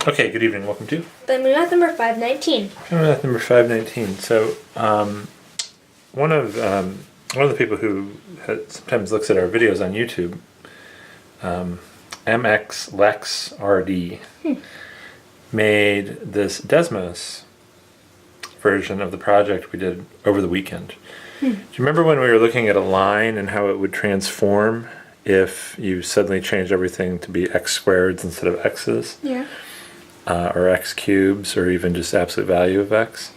Okay, good evening. Welcome to FamilyMath number 519. FamilyMath number 519. So, one of the people who sometimes looks at our videos on YouTube, MXLexRD, made this Desmos version of the project we did over the weekend. Do you remember when we were looking at a line and how it would transform if you suddenly changed everything to be x squareds instead of x's? Yeah. Or x cubes, or even just absolute value of x.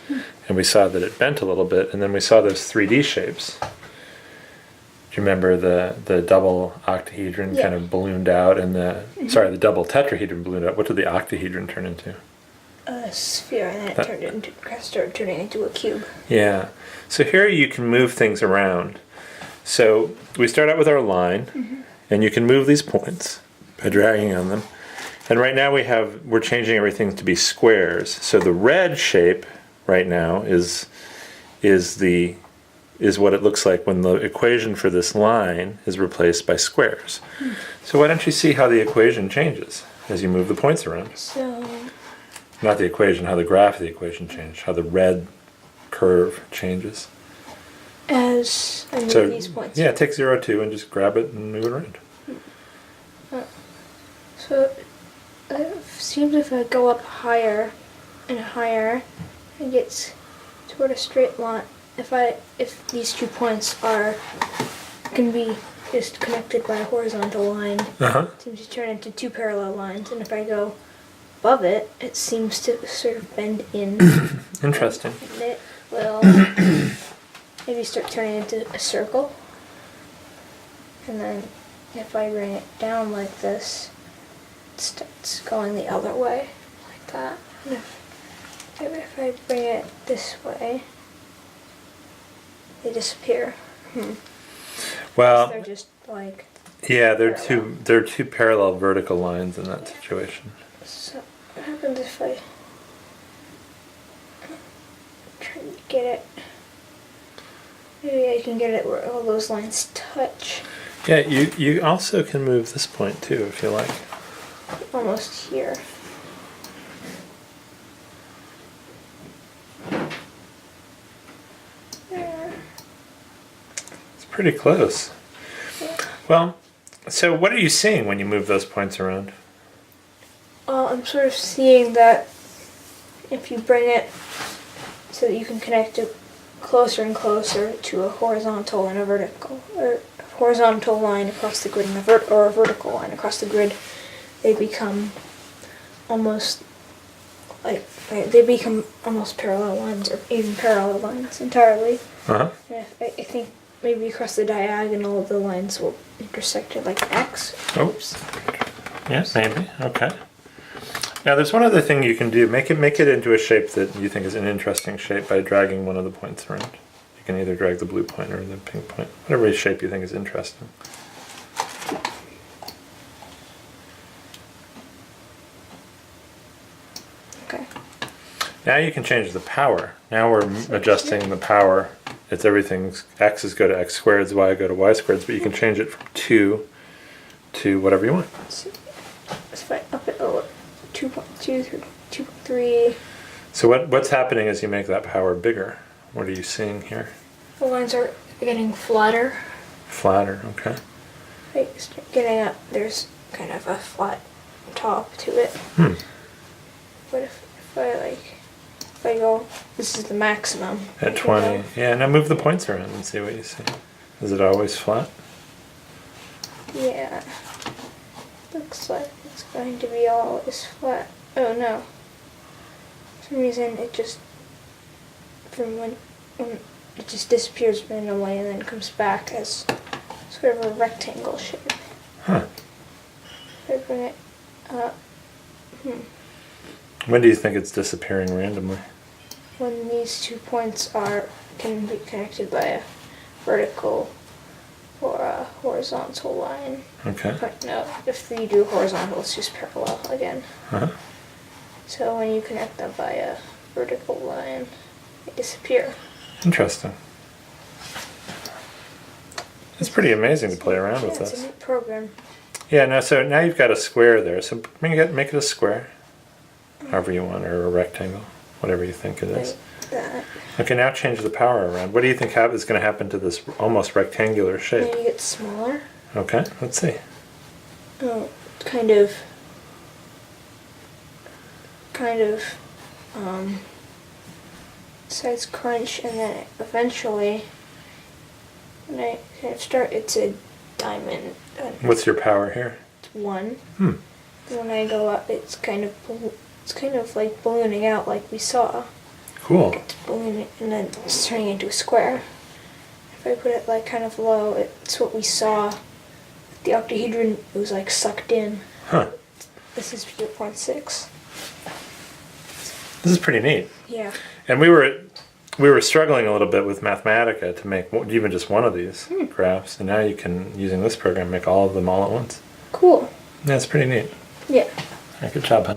And we saw that it bent a little bit, and then we saw those 3D shapes. Do you remember the double octahedron kind of ballooned out, and the double tetrahedron ballooned out? What did the octahedron turn into? A sphere, and then it started turning into a cube. Yeah. So here you can move things around. So we start out with our line, and you can move these points by dragging on them. And right now we're changing everything to be squares. So the red shape right now is what it looks like when the equation for this line is replaced by squares. So why don't you see how the equation changes as you move the points around? So, Not the equation, how the graph of the equation changes, how the red curve changes. as I move these points. Yeah, take 0, 2 and just grab it and move it around. So it seems if I go up higher and higher, it gets toward a straight line. If these 2 points can be just connected by a horizontal line, it seems to turn into 2 parallel lines. And if I go above it, it seems to sort of bend in. Interesting. And it will maybe start turning into a circle. And then if I bring it down like this, it starts going the other way, like that. And if I bring it this way, they disappear. Well, they're just like they're parallel. two parallel vertical lines in that situation. So what happens if I try to get it? Maybe I can get it where all those lines touch. Yeah, you also can move this point too if you like. Almost here. There. It's pretty close. Yeah. Well, so what are you seeing when you move those points around? I'm sort of seeing that if you bring it so that you can connect it closer and closer to a horizontal and a vertical, or a horizontal line across the grid and a vertical line across the grid, they become almost parallel lines, or even parallel lines entirely. And I think maybe across the diagonal the lines will intersect at like X. Oops. Yes, maybe. Okay. Now there's one other thing you can do. Make it into a shape that you think is an interesting shape by dragging one of the points around. You can either drag the blue point or the pink point, whatever shape you think is interesting. Okay. Now you can change the power. Now we're adjusting the power. It's everything's x's go to x squareds, y go to y squareds, but you can change it from 2 to whatever you want. So if I up it 2.2, 2.3. So what's happening as you make that power bigger? What are you seeing here? The lines are getting flatter. Flatter, okay. Getting up, there's kind of a flat top to it. But if I go, this is the maximum. At 20, yeah, now move the points around and see what you see. Is it always flat? Yeah. Looks like it's going to be always flat. Oh no. For some reason it just, it just disappears randomly and then comes back as sort of a rectangle shape. Huh. If I bring it up. When do you think it's disappearing randomly? When these 2 points can be connected by a vertical or a horizontal line. Okay. But no, if you do horizontal, it's just parallel again. So when you connect them by a vertical line, they disappear. Interesting. It's pretty amazing to play around with this. It's a neat program. Yeah, so now you've got a square there. So make it a square. however you want, or a rectangle, whatever you think it is. Like that. Okay, now change the power around. What do you think is going to happen to this almost rectangular shape? Maybe it's smaller. Okay, let's see. Oh, kind of, sides crunch, and then eventually, when I kind of start, it's a diamond. What's your power here? It's 1. Hmm. When I go up, it's kind of like ballooning out, like we saw. Cool. It's ballooning, and then it's turning into a square. If I put it like kind of low, it's what we saw. The octahedron, it was like sucked in. Huh. This is 0.6. This is pretty neat. Yeah. And we were struggling a little bit with Mathematica to make even just one of these graphs, and now you can, using this program, make all of them all at once. Cool. That's pretty neat. Yeah. All right, good job, hon.